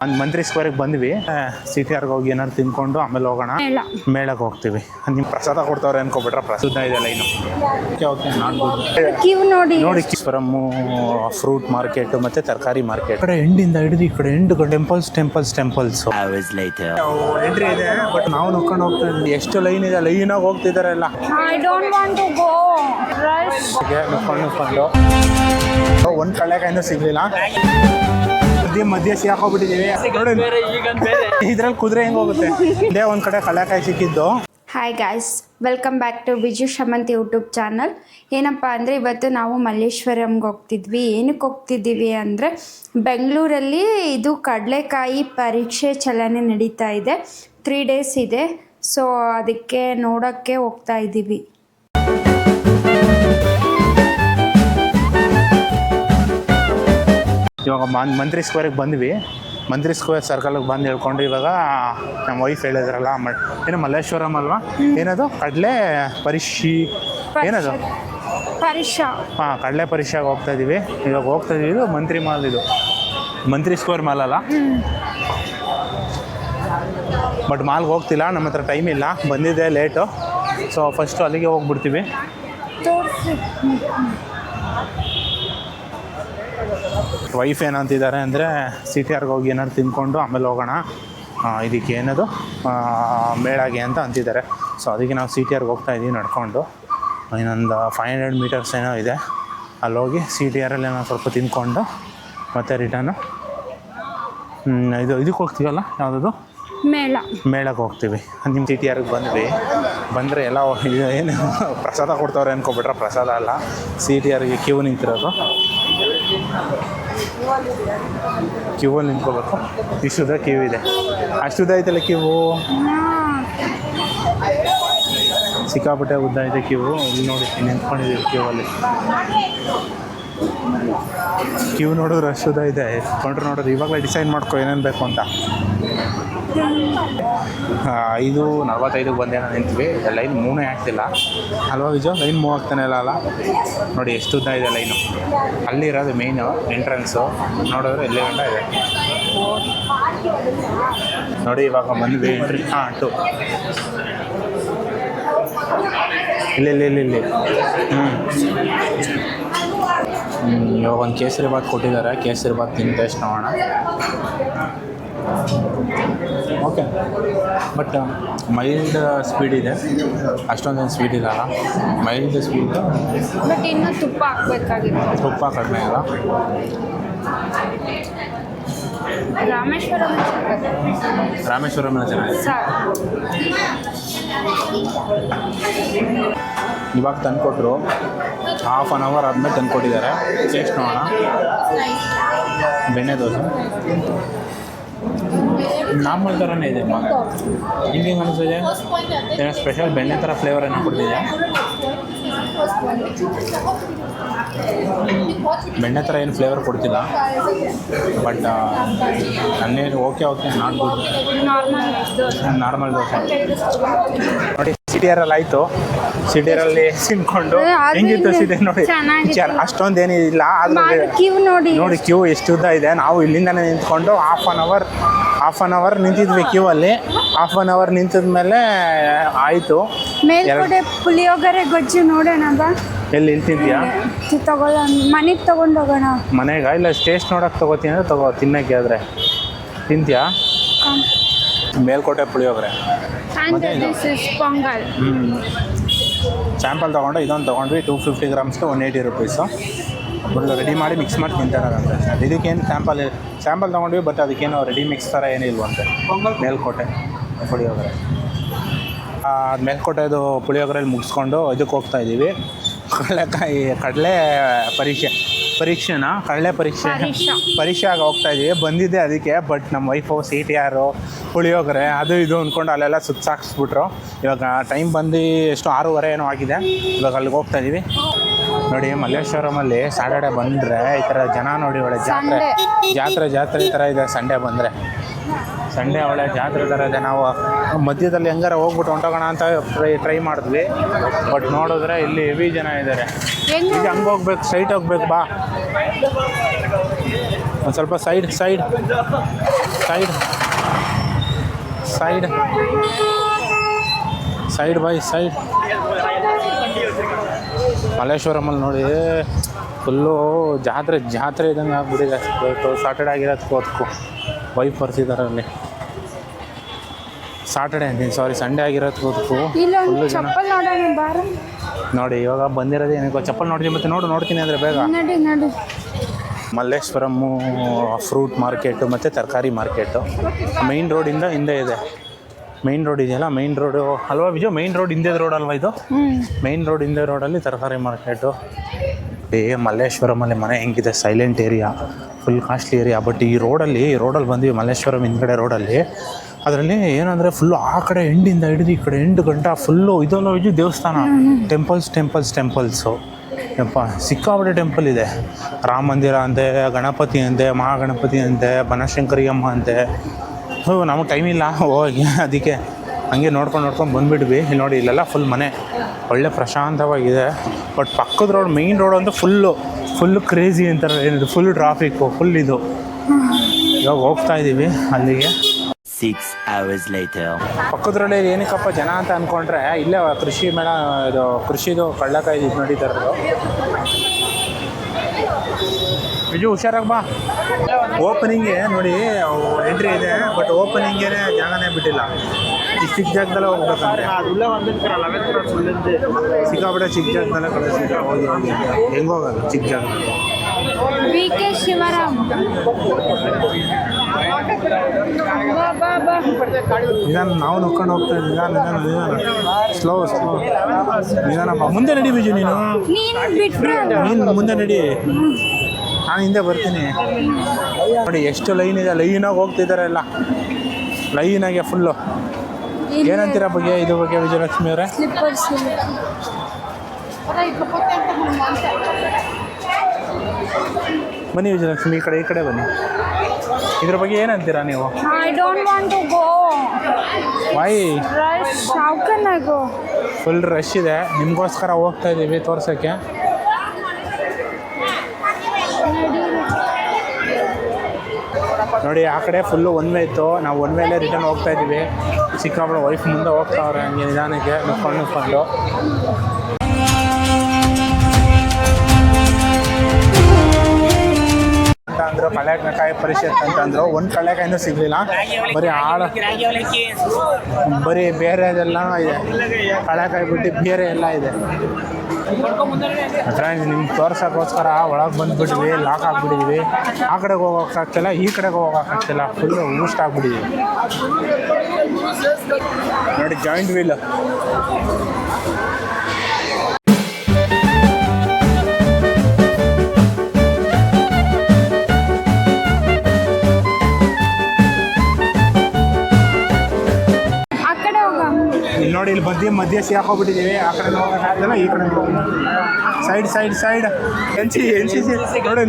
ಮಂತ್ರಿ ಸ್ಕ್ವೇರ್ಗೆ ಬಂದ್ವಿ. CTRಗೆ ಹೋಗಿ ಏನಾದ್ರು ತಿನ್ಕೊಂಡು ಆಮೇಲೆ ಹೋಗೋಣ. ಮೇಳಕ್ಕೆ ಹೋಗ್ತೀವಿ. ನಿಮ್ಗೆ ಪ್ರಸಾದ ಕೊಡ್ತಾವ್ರೆ ಅನ್ಕೊಬಿಟ್ರೆ ಪ್ರಸಾದ ಇದೆ ಲೈನು. ನೋಡಿ ಕಿಸ್ಪರಮ್ಮು ಫ್ರೂಟ್ ಮಾರ್ಕೆಟ್ ಮತ್ತೆ ತರಕಾರಿ ಮಾರ್ಕೆಟ್. ಕಡೆ ಎಂಡಿಂದ ಹಿಡಿದು ಈ ಕಡೆ ಎಂಡ್ ಟೆಂಪಲ್ಸ್. ಎಂಟ್ರಿ ಇದೆ ಬಟ್ ನಾವು ನೋಡ್ಕೊಂಡು ಹೋಗ್ತಾ ಇದ್ವಿ. ಎಷ್ಟು ಲೈನ್ ಇದೆ, ಲೈನಾಗಿ ಹೋಗ್ತಿದ್ದಾರೆ ಎಲ್ಲ. ನುಕ್ಕೊಂಡು ಒಂದು ಕಳ್ಳೆಕಾಯಿನೂ ಸಿಗ್ಲಿಲ್ಲ. ಮಧ್ಯೆ ಸಿಕ್ಕಾಕೋಗ್ಬಿಟ್ಟಿದ್ದೀವಿ. ಇದ್ರಲ್ಲಿ ಕುದುರೆ ಹೆಂಗೆ ಹೋಗುತ್ತೆ. ಇದೇ ಒಂದು ಕಡೆ ಕಳ್ಳೆಕಾಯಿ ಸಿಕ್ಕಿದ್ದು. Hi guys, welcome back to Biju Shamanth YouTube channel. ಏನಪ್ಪ ಅಂದರೆ ಇವತ್ತು ನಾವು ಮಲ್ಲೇಶ್ವರಂಗೆ ಹೋಗ್ತಿದ್ವಿ. ಏನಕ್ಕೆ ಹೋಗ್ತಿದ್ದೀವಿ ಅಂದರೆ ಬೆಂಗಳೂರಲ್ಲಿ ಇದು ಕಡಲೆಕಾಯಿ ಪರೀಕ್ಷೆ ಚಲನೆ ನಡೀತಾ ಇದೆ. 3 days ಇದೆ. ಸೊ ಅದಕ್ಕೆ ನೋಡೋಕ್ಕೆ ಹೋಗ್ತಾ ಇದ್ದೀವಿ. ಇವಾಗ ಮಂತ್ರಿ ಸ್ಕ್ವೇರ್ಗೆ ಬಂದ್ವಿ. ಮಂತ್ರಿ ಸ್ಕ್ವೇರ್ ಸರ್ಕಲ್ಗೆ ಬಂದು ಹೇಳ್ಕೊಂಡು ಇವಾಗ ನಮ್ಮ ವೈಫ್ ಹೇಳಿದ್ರಲ್ಲ ಏನು ಮಲ್ಲೇಶ್ವರಂ ಅಲ್ವಾ, ಏನದು ಕಡಲೆ ಏನದು ಹಾಂ ಕಡಲೆ ಪರೀಕ್ಷೆಗೆ ಹೋಗ್ತಾ ಇದ್ದೀವಿ. ಇವಾಗ ಹೋಗ್ತಾ ಇದ್ದೀವಿ. ಇದು ಮಂತ್ರಿ ಮಾಲ್, ಇದು ಮಂತ್ರಿ ಸ್ಕ್ವೇರ್ ಮಾಲ್ ಅಲ್ಲ. ಬಟ್ ಮಾಲ್ಗೆ ಹೋಗ್ತಿಲ್ಲ, ನಮ್ಮ ಹತ್ರ ಟೈಮ್ ಇಲ್ಲ, ಬಂದಿದೆ ಲೇಟು. ಸೊ ಫಸ್ಟು ಅಲ್ಲಿಗೆ ಹೋಗ್ಬಿಡ್ತೀವಿ. ವೈಫ್ ಏನಂತಿದ್ದಾರೆ ಅಂದರೆ CTRಗೆ ಹೋಗಿ ಏನಾದ್ರು ತಿನ್ಕೊಂಡು ಆಮೇಲೆ ಹೋಗೋಣ, ಇದಕ್ಕೆ ಏನದು ಮೇಳಾಗೆ ಅಂತ ಅಂತಿದ್ದಾರೆ. ಸೊ ಅದಕ್ಕೆ ನಾವು CTRಗೆ ಹೋಗ್ತಾ ಇದ್ದೀವಿ ನಡ್ಕೊಂಡು. ಇನ್ನೊಂದು 500 meters ಏನೋ ಇದೆ. ಅಲ್ಲಿ ಹೋಗಿ CTRಲ್ಲಿ ಏನೋ ಸ್ವಲ್ಪ ತಿನ್ಕೊಂಡು ಮತ್ತೆ ರಿಟರ್ನು ಇದಕ್ಕೆ ಹೋಗ್ತೀವಲ್ಲ, ಯಾವುದದು ಮೇಳಕ್ಕೆ ಹೋಗ್ತೀವಿ. ನಿಮ್ಮ CTRಗೆ ಬಂದರೆ ಎಲ್ಲ ಏನು ಪ್ರಸಾದ ಕೊಡ್ತಾವ್ರೆ ಅನ್ಕೊಬಿಟ್ರೆ ಪ್ರಸಾದ ಅಲ್ಲ, CTRಗೆ ಕ್ಯೂ ನಿಂತಿರೋದು. ಕ್ಯೂವಲ್ಲಿ ನಿಂತ್ಕೋಬೇಕು. ಇಷ್ಟುದ ಕ್ಯೂ ಇದೆ, ಅಷ್ಟುದ ಐತಲ್ಲ ಕ್ಯೂ, ಸಿಕ್ಕಾಪಟ್ಟೆ ಉದ್ದ ಇದೆ ಕ್ಯೂ. ಇಲ್ಲಿ ನೋಡಿ ನಿಂತ್ಕೊಂಡಿದ್ದೀವಿ ಕ್ಯೂವಲ್ಲಿ. ಕ್ಯೂ ನೋಡಿದ್ರೆ ಅಷ್ಟುದ ಇದೆ. ಕೌಂಟ್ರ್ ನೋಡಿದ್ರೆ ಇವಾಗಲೇ ಡಿಸೈಡ್ ಮಾಡ್ಕೊ ಏನೇನು ಬೇಕು ಅಂತ. 5:45 ಬಂದೇನೋ ನಿಂತ್ವಿ. ಲೈನ್ ಮೂವೇ ಆಗ್ತಿಲ್ಲ ಅಲ್ವಾ ವಿಜು? ಲೈನ್ ಮೂವ್ ಆಗ್ತಾನೆ ಅಲ್ಲ. ನೋಡಿ ಎಷ್ಟು ಉದ್ದ ಇದೆ ಲೈನು. ಅಲ್ಲಿರೋದು ಮೇಯ್ನು ಎಂಟ್ರೆನ್ಸು. ನೋಡಿದ್ರೆ ಇಲ್ಲೇ ಗಂಟ ಇದೆ ನೋಡಿ. ಇವಾಗ ಬಂದ್ವಿ ಎಂಟ್ರಿ. 2 ಇಲ್ಲಿ ಇವಾಗ ಒಂದು ಕೇಸರಿ ಬಾತ್ ಕೊಟ್ಟಿದ್ದಾರೆ. ಕೇಸರಿ ಬಾತ್ ತಿಂದು ಟೇಸ್ಟ್ ನೋಡೋಣ. ಓಕೆ, ಬಟ್ ಮೈಲ್ಡ್ ಸ್ಪೀಡ್ ಇದೆ, ಅಷ್ಟೊಂದೇನು ಸ್ವೀಟ್ ಇರಲ್ಲ. ಮೈಲ್ಡ್ ಸ್ವೀಟ್, ಬಟ್ ಇನ್ನೂ ತುಪ್ಪ ಹಾಕಬೇಕಾಗಿತ್ತು. ತುಪ್ಪ ಕಡಿಮೆ ಅಲ್ಲ. ರಾಮೇಶ್ವರಂ ಚೆನ್ನಾಗಿದೆ. ಇವಾಗ ತಂದುಕೊಟ್ರು, 1/2 hour ಆದಮೇಲೆ ತಂದುಕೊಟ್ಟಿದ್ದಾರೆ. ಟೇಸ್ಟ್ ನೋಡೋಣ. ಬೆಣ್ಣೆ ದೋಸೆ ನಾರ್ಮಲ್ ಥರನೇ ಇದೆ. ನಿಮ್ಗೆ ಹೆಂಗೆ ಅನಿಸಿದೆ? ಏನೋ ಸ್ಪೆಷಲ್ ಬೆಣ್ಣೆ ಥರ ಫ್ಲೇವರ್ ಏನೋ ಕೊಡ್ತಿದೆ? ಬೆಣ್ಣೆ ಥರ ಏನು ಫ್ಲೇವರ್ ಕೊಡ್ತಿಲ್ಲ, ಬಟ್ ನನ್ನೇನು ಓಕೆ ನಾರ್ಮಲ್ ದೋಸೆ ನೋಡಿ. CTRಲ್ಲಿ ಆಯಿತು. CTRಲ್ಲಿ ತಿನ್ಕೊಂಡು ಹೆಂಗಿತ್ತು ಸಿಟಿ ನೋಡಿ. ಅಷ್ಟೊಂದೇನಿಲ್ಲ, ಆದರೆ ನೋಡಿ ಕ್ಯೂ ಎಷ್ಟು ಉದ್ದ ಇದೆ. ನಾವು ಇಲ್ಲಿಂದನೇ ನಿಂತ್ಕೊಂಡು ಹಾಫ್ ಆನ್ ಅವರ್ ನಿಂತಿದ್ವಿ ಕ್ಯೂ ಅಲ್ಲಿ. ಹಾಫ್ ಆನ್ ಅವರ್ ನಿಂತಿದ್ಮೇಲೆ ಆಯಿತು. ಪುಳಿಯೋಗರೆ ಗೊಜ್ಜು ನೋಡೋಣ ಬಾ. ಎಲ್ಲಿ ತಿಂತೀಯಾ? ಮನೆಗೆ ತೊಗೊಂಡೋಗೋಣ. ಮನೆಗೆ ಇಲ್ಲ, ಟೇಸ್ಟ್ ನೋಡೋಕೆ ತೊಗೋತೀನಿ ಅಂದರೆ ತಿನ್ನೋಕ್ಕೆ ಆದರೆ ತಿಂತೀಯಾ? ಮೇಲ್ಕೋಟೆ ಪುಳಿಯೋಗರೆ ಪೊಂಗಲ್. ಸ್ಯಾಂಪಲ್ ತೊಗೊಂಡು ಇದೊಂದು ತೊಗೊಂಡ್ವಿ. 250 grams 180 rupees. ಒಬ್ಬರು ರೆಡಿ ಮಾಡಿ ಮಿಕ್ಸ್ ಮಾಡಿ ತಿಂತಾರಂತೆ. ಇದಕ್ಕೇನು ಸ್ಯಾಂಪಲ್ ತೊಗೊಂಡ್ವಿ, ಬಟ್ ಅದಕ್ಕೇನು ರೆಡಿ ಮಿಕ್ಸ್ ಥರ ಏನಿಲ್ವಂತೆ. ಮೇಲ್ಕೋಟೆ ಪುಳಿಯೋಗರೆ. ಅದು ಮೇಲ್ಕೋಟೆದು ಪುಳಿಯೋಗರೆಯಲ್ಲಿ ಮುಗಿಸ್ಕೊಂಡು ಇದಕ್ಕೆ ಹೋಗ್ತಾ ಇದ್ದೀವಿ. ಕಡಲೆ ಪರೀಕ್ಷೆಗೆ ಹೋಗ್ತಾ ಇದ್ದೀವಿ. ಬಂದಿದ್ದೆ ಅದಕ್ಕೆ, ಬಟ್ ನಮ್ಮ ವೈಫು CTR ಪುಳಿಯೋಗರೆ ಅದು ಇದು ಅಂದ್ಕೊಂಡು ಅಲ್ಲೆಲ್ಲ ಸುತ್ತಾಕ್ಸ್ಬಿಟ್ರು. ಇವಾಗ ಟೈಮ್ ಬಂದು ಎಷ್ಟು 6:30 ಏನೋ ಆಗಿದೆ. ಇವಾಗ ಅಲ್ಲಿಗೆ ಹೋಗ್ತಾ ಇದ್ದೀವಿ. ನೋಡಿ ಮಲ್ಲೇಶ್ವರಮಲ್ಲಿ ಸ್ಯಾಟರ್ಡೆ ಬಂದರೆ ಈ ಥರ ಜನ ನೋಡಿ, ಒಳ್ಳೆ ಜಾತ್ರೆ ಈ ಥರ ಇದೆ. ಸಂಡೇ ಒಳ್ಳೆ ಜಾತ್ರೆ ಥರ ಇದೆ. ನಾವು ಮಧ್ಯದಲ್ಲಿ ಹೆಂಗಾರ ಹೋಗ್ಬಿಟ್ಟು ಹೊಂಟೋಗೋಣ ಅಂತ ಟ್ರೈ ಮಾಡಿದ್ವಿ, ಬಟ್ ನೋಡಿದ್ರೆ ಇಲ್ಲಿ ಹೆವಿ ಜನ ಇದ್ದಾರೆ. ಈಗ ಹಂಗೆ ಹೋಗ್ಬೇಕು, ಸ್ಟ್ರೈಟ್ ಹೋಗ್ಬೇಕು ಬಾ. ಒಂದು ಸ್ವಲ್ಪ side side side side side by side. ಮಲ್ಲೇಶ್ವರಮಲ್ಲಿ ನೋಡಿ ಫುಲ್ಲು ಜಾತ್ರೆ ಇದ್ದಂಗೆ ಆಗ್ಬಿಟ್ಟಿದೆ. ಸಾಟರ್ಡೆ ಆಗಿರೋದಕ್ಕೂ ಅದಕ್ಕೂ ವೈಫ್ ಬರ್ತಿದ್ದಾರೆ ಅಲ್ಲಿ. ಸಾಟರ್ಡೆ ಅಂತೀನಿ, ಸಾರಿ ಸಂಡೇ ಆಗಿರೋದಕ್ಕೂ ಅದಕ್ಕೂ ಫುಲ್ಲು ಜನ. ನೋಡಿ ಇವಾಗ ಬಂದಿರೋದು ಏನಕ್ಕೋ ಚಪ್ಪಲ್ ನೋಡ್ತೀನಿ, ಮತ್ತೆ ನೋಡ್ತೀನಿ ಅಂದರೆ ಬೇಗ. ಮಲ್ಲೇಶ್ವರಮ್ಮು ಫ್ರೂಟ್ ಮಾರ್ಕೆಟು ಮತ್ತು ತರಕಾರಿ ಮಾರ್ಕೆಟು ಮೈನ್ ರೋಡಿಂದ ಹಿಂದೆ ಇದೆ. ಮೈನ್ ರೋಡ್ ಇದೆಯಲ್ಲ, ಮೈನ್ ರೋಡು ಅಲ್ವಾ ವಿಜು? ಮೈನ್ ರೋಡ್ ಹಿಂದೆ ರೋಡ್ ಅಲ್ವಾ ಇದು? ಮೈನ್ ರೋಡ್ ಹಿಂದೆ ರೋಡಲ್ಲಿ ತರಕಾರಿ ಮಾರ್ಕೆಟು. ಮಲ್ಲೇಶ್ವರಮಲ್ಲಿ ಮನೆ ಹೆಂಗಿದೆ, silent area, full costly area. But ಈ ರೋಡಲ್ಲಿ ಬಂದ್ವಿ ಮಲ್ಲೇಶ್ವರಂ ಹಿಂದ್ಗಡೆ ರೋಡಲ್ಲಿ. ಅದರಲ್ಲಿ ಏನಂದರೆ ಫುಲ್ಲು ಆ ಕಡೆ ಎಂಡಿಂದ ಹಿಡಿದು ಈ ಕಡೆ ಎಂಟು ಗಂಟೆ ಫುಲ್ಲು ಇದೊಂದು ವಿಜು ದೇವಸ್ಥಾನ, ಟೆಂಪಲ್ಸು. ಯಪ್ಪ ಸಿಕ್ಕಾಪಟ್ಟೆ ಟೆಂಪಲ್ ಇದೆ. ರಾಮ ಮಂದಿರ ಅಂತೆ, ಗಣಪತಿ ಅಂತೆ, ಮಹಾಗಣಪತಿ ಅಂತೆ, ಬನಶಂಕರಿ ಅಮ್ಮ ಅಂತೆ. ನಮಗೆ ಟೈಮ್ ಇಲ್ಲ ಹೋಗಿ, ಅದಕ್ಕೆ ಹಂಗೆ ನೋಡ್ಕೊಂಡು ಬಂದುಬಿಟ್ವಿ. ಇಲ್ಲಿ ನೋಡಿ ಇಲ್ಲೆಲ್ಲ ಫುಲ್ ಮನೆ, ಒಳ್ಳೆ ಪ್ರಶಾಂತವಾಗಿದೆ. ಬಟ್ ಪಕ್ಕದ ರೋಡ್ ಮೈನ್ ರೋಡ್ ಅಂತೂ ಫುಲ್ಲು ಕ್ರೇಜಿ ಅಂತಾರೆ, ಏನಿದು ಫುಲ್ ಟ್ರಾಫಿಕ್ಕು, ಫುಲ್ ಇದು. ಇವಾಗ ಹೋಗ್ತಾ ಇದ್ದೀವಿ ಅಲ್ಲಿಗೆ. 6 hours later. ಪಕ್ಕದ ರೋಡಲ್ಲಿ ಏನಕ್ಕಪ್ಪ ಜನ ಅಂತ ಅಂದ್ಕೊಂಡ್ರೆ ಇಲ್ಲೇ ಕೃಷಿ ಮೇಳ, ಇದು ಕೃಷಿದು ಕಳ್ಳಕಾಯಿ ಇದು ನಡೀತಾ ಇರೋದು. ವಿಜು ಹುಷಾರಾಗಿ ಬಾ. ಓಪನಿಂಗೇ ನೋಡಿ ಎಂಟ್ರಿ ಇದೆ, ಬಟ್ ಓಪನಿಂಗೇನೆ ಜಾಗನೇ ಬಿಟ್ಟಿಲ್ಲ. ಇಷ್ಟು ಚಿಕ್ಕ ಜಾಗದಲ್ಲೇ ಹೋಗ್ಬೇಕಂದ್ರೆ ಸಿಕ್ಕಾಪಟ್ಟೆ ಚಿಕ್ಕ ಜಾಗದಲ್ಲೇ ಕಳಿಸಿದ್ರೆ ಹೋಗಿ ಹೆಂಗೆ ಹೋಗೋದು ಚಿಕ್ಕ ಜಾಗದಲ್ಲಿ. VK ಶಿವರಾಮ್ ನಿಧಾನ, ನಾವು ನುಕ್ಕೊಂಡು ಹೋಗ್ತಾ ಇದ್ದೀವಿ. ನಿಧಾನ ಸ್ಲೋ ನಿಧಾನಪ್ಪ. ಮುಂದೆ ನಡಿ ಬಿಜು, ನೀನು ಮುಂದೆ ನಡಿ, ನಾನು ಹಿಂದೆ ಬರ್ತೀನಿ. ನೋಡಿ ಎಷ್ಟು ಲೈನ್ ಇದೆ, ಲೈನಾಗಿ ಹೋಗ್ತಿದ್ದಾರೆ ಎಲ್ಲ, ಲೈನಾಗೆ ಫುಲ್ಲು. ಏನಂತೀರ ಬಗ್ಗೆ ಇದ್ರ ಬಗ್ಗೆ ವಿಜಯಲಕ್ಷ್ಮಿ ಅವರೇ? ಬನ್ನಿ ವಿಜಯಲಕ್ಷ್ಮಿ, ಈ ಕಡೆ ಬನ್ನಿ. ಇದ್ರ ಬಗ್ಗೆ ಏನಂತೀರಾ ನೀವು? I don't want to go. Why? Rush. How can I go? Full rush ಇದೆ, ನಿಮಗೋಸ್ಕರ ಹೋಗ್ತಾ ಇದ್ದೀವಿ ತೋರ್ಸೋಕ್ಕೆ. ನೋಡಿ ಆ ಕಡೆ ಫುಲ್ಲು ಒನ್ ವೇ ಇತ್ತು, ನಾವು ಒನ್ ವೇಲೇ ರಿಟರ್ನ್ ಹೋಗ್ತಾ ಇದ್ದೀವಿ. ಸಿಕ್ಕಾಪಟ್ಟೆ ವೈಫ್ ಮುಂದೆ ಹೋಗ್ತಾವ್ರೆ ಹಂಗೆ ನಿಧಾನಕ್ಕೆ ನಿಂತ್ಕೊಂಡು. ಅಂತ ಅಂದರು ಕಡಲೆಕಾಯಿ ಪರಿಷತ್ ಅಂತಂದರು. ಒಂದು ಕಡಲೆಕಾಯಿನೂ ಸಿಗಲಿಲ್ಲ, ಬರೀ ಬೇರೆದೆಲ್ಲ ಇದೆ. ಕಡಲೆಕಾಯಿ ಬಿಟ್ಟು ಬೇರೆ ಎಲ್ಲ ಇದೆ. ಫ್ರೆಂಡ್ಸ್ ನಿಮ್ಗೆ ತೋರ್ಸೋಕ್ಕೋಸ್ಕರ ಒಳಗೆ ಬಂದುಬಿಟ್ವಿ, ಲಾಕ್ ಆಗಿಬಿಟ್ಟಿದ್ವಿ. ಆ ಕಡೆಗೆ ಹೋಗೋಕ್ಕಾಗ್ತಿಲ್ಲ, ಈ ಕಡೆಗೆ ಹೋಗೋಕ್ಕಾಗ್ತಿಲ್ಲ, ಫುಲ್ಲು ಊಸ್ಟ್ ಆಗಿಬಿಟ್ಟಿದ್ವಿ. ನೋಡಿ ಜಾಯಿಂಟ್ ವೀಲ್. ನೋಡಿ ಇಲ್ಲಿ ಮಧ್ಯೆ ಸಿಕ್ಕಾಕೊಂಡ್ಬಿಟ್ಟಿದ್ದೀವಿ. ಆ ಕಡೆ ಹೋಗೋಕ್ಕಾಗಲ್ಲ, ಈ ಕಡೆ ಸೈಡ್ ಎನ್ಸಿ ನೋಡಿ.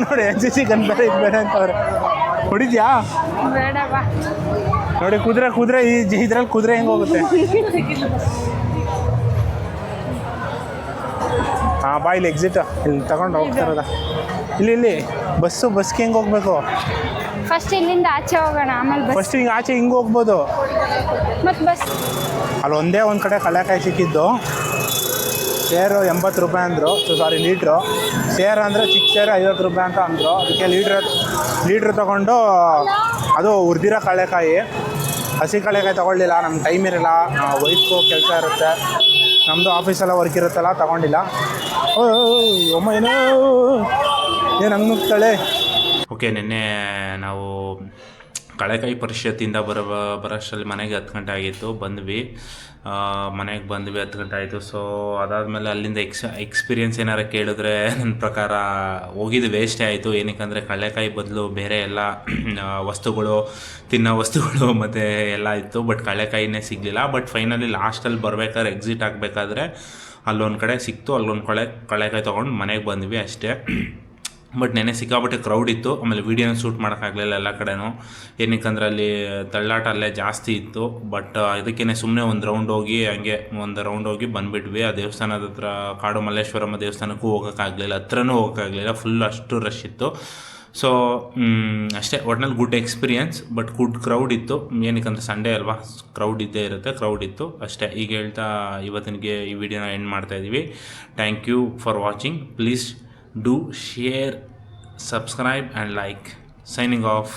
ನೋಡಿ NCC ಗನ್ ಬೇರೆ ಇದು ಬೇರೆ ಅಂತವ್ರೆ. ಹೊಡಿದ್ಯಾ? ನೋಡಿ ಕುದುರೆ ಇದ್ರಲ್ಲಿ ಕುದುರೆ ಹೆಂಗೆ ಹೋಗುತ್ತೆ. ಹಾಂ ಬಾ, ಇಲ್ಲಿ ಎಕ್ಸಿಟ್, ಇಲ್ಲಿ ತಗೊಂಡು ಹೋಗ್ತಾ ಇರೋದ. ಇಲ್ಲಿ ಬಸ್ಗೆ ಹೆಂಗೆ ಹೋಗ್ಬೇಕು? ಫಸ್ಟ್ ಇಲ್ಲಿಂದ ಆಚೆ ಹೋಗೋಣ, ಆಮೇಲೆ ಫಸ್ಟ್ ಹಿಂಗೆ ಆಚೆ ಹಿಂಗೆ ಹೋಗ್ಬೋದು. ಮತ್ತು ಬಸ್ ಅಲ್ಲಿ ಒಂದೇ ಒಂದು ಕಡೆ ಕಡಲೆಕಾಯಿ ಸಿಕ್ಕಿದ್ದು. ಸೇರು 80 ರೂಪಾಯಿ ಅಂದರು, ಲೀಟ್ರು. ಸೇರು ಅಂದರೆ ಚಿಕ್ಕ ಸೇರು 50 ರೂಪಾಯಿ ಅಂತ ಅಂದರು. ಅದಕ್ಕೆ ಲೀಟ್ರ್ ತೊಗೊಂಡು, ಅದು ಹುರಿದಿರೋ ಕಡಲೆಕಾಯಿ, ಹಸಿ ಕಡಲೆಕಾಯಿ ತೊಗೊಳ್ಳಿಲ್ಲ. ನಮ್ಮ ಟೈಮ್ ಇರಲ್ಲ, ವೈಫು ಕೆಲಸ ಇರುತ್ತೆ, ನಮ್ಮದು ಆಫೀಸೆಲ್ಲ ವರ್ಕ್ ಇರುತ್ತಲ್ಲ, ತೊಗೊಂಡಿಲ್ಲ. ಅಮ್ಮ ಏನೋ ಹಂಗೆ ನುಗ್ತಾಳೆ. ಓಕೆ, ನಿನ್ನೆ ನಾವು ಕಡಲೆಕಾಯಿ ಪರಿಷತ್ತಿಂದ ಬರೋಷ್ಟರಲ್ಲಿ ಮನೆಗೆ 10 ಗಂಟೆ ಆಗಿತ್ತು. ಮನೆಗೆ ಬಂದ್ವಿ 10 ಗಂಟೆ ಆಯಿತು. ಸೊ ಅದಾದಮೇಲೆ ಅಲ್ಲಿಂದ ಎಕ್ಸ್ಪೀರಿಯೆನ್ಸ್ ಏನಾರು ಕೇಳಿದ್ರೆ ನನ್ನ ಪ್ರಕಾರ ಹೋಗಿದ್ದು ವೇಸ್ಟೇ ಆಯಿತು. ಏನಕ್ಕೆ ಕಡಲೆಕಾಯಿ ಬದಲು ಬೇರೆ ಎಲ್ಲ ತಿನ್ನೋ ವಸ್ತುಗಳು ಮತ್ತು ಎಲ್ಲ ಇತ್ತು. ಬಟ್ ಕಡಲೆಕಾಯಿನೇ ಸಿಗಲಿಲ್ಲ. ಬಟ್ ಫೈನಲಿ ಲಾಸ್ಟಲ್ಲಿ ಬರ್ಬೇಕಾದ್ರೆ ಎಕ್ಸಿಟ್ ಆಗಬೇಕಾದ್ರೆ ಅಲ್ಲೊಂದು ಕಡೆ ಸಿಕ್ತು. ಅಲ್ಲೊಂದು ಕಡಲೆಕಾಯಿ ತೊಗೊಂಡು ಮನೆಗೆ ಬಂದ್ವಿ ಅಷ್ಟೇ. ಬಟ್ ನೆನೆ ಸಿಕ್ಕಾಪಟ್ಟೆ ಕ್ರೌಡ್ ಇತ್ತು. ಆಮೇಲೆ ವೀಡಿಯೋನ ಶೂಟ್ ಮಾಡೋಕ್ಕಾಗಲಿಲ್ಲ ಎಲ್ಲ ಕಡೆನೂ, ಏನಕ್ಕಂದ್ರೆ ಅಲ್ಲಿ ತಳ್ಳಾಟ ಅಲ್ಲೇ ಜಾಸ್ತಿ ಇತ್ತು. ಬಟ್ ಇದಕ್ಕೇ ಸುಮ್ಮನೆ ಒಂದು ರೌಂಡ್ ಹೋಗಿ ಬಂದುಬಿಟ್ವಿ. ಆ ದೇವಸ್ಥಾನದ ಹತ್ರ ಕಾಡು ಮಲ್ಲೇಶ್ವರಮ್ಮ ದೇವಸ್ಥಾನಕ್ಕೂ ಹೋಗೋಕ್ಕಾಗಲಿಲ್ಲ, ಹತ್ರನೂ ಹೋಗೋಕ್ಕಾಗಲಿಲ್ಲ, ಫುಲ್ ಅಷ್ಟು ರಶ್ ಇತ್ತು. ಸೊ ಅಷ್ಟೇ, ಒಟ್ನಲ್ಲಿ good experience, but good crowd ಇತ್ತು. ಏನಕ್ಕಂದ್ರೆ ಸಂಡೇ ಅಲ್ವಾ, ಕ್ರೌಡ್ ಇದ್ದೇ ಇರುತ್ತೆ, ಕ್ರೌಡ್ ಇತ್ತು ಅಷ್ಟೇ. ಈಗ ಹೇಳ್ತಾ ಇವತ್ತಿನಿಗೆ ಈ ವಿಡಿಯೋನ ಎಂಡ್ ಮಾಡ್ತಾಯಿದ್ದೀವಿ. Thank you for watching. Please do share, subscribe and like. Signing off.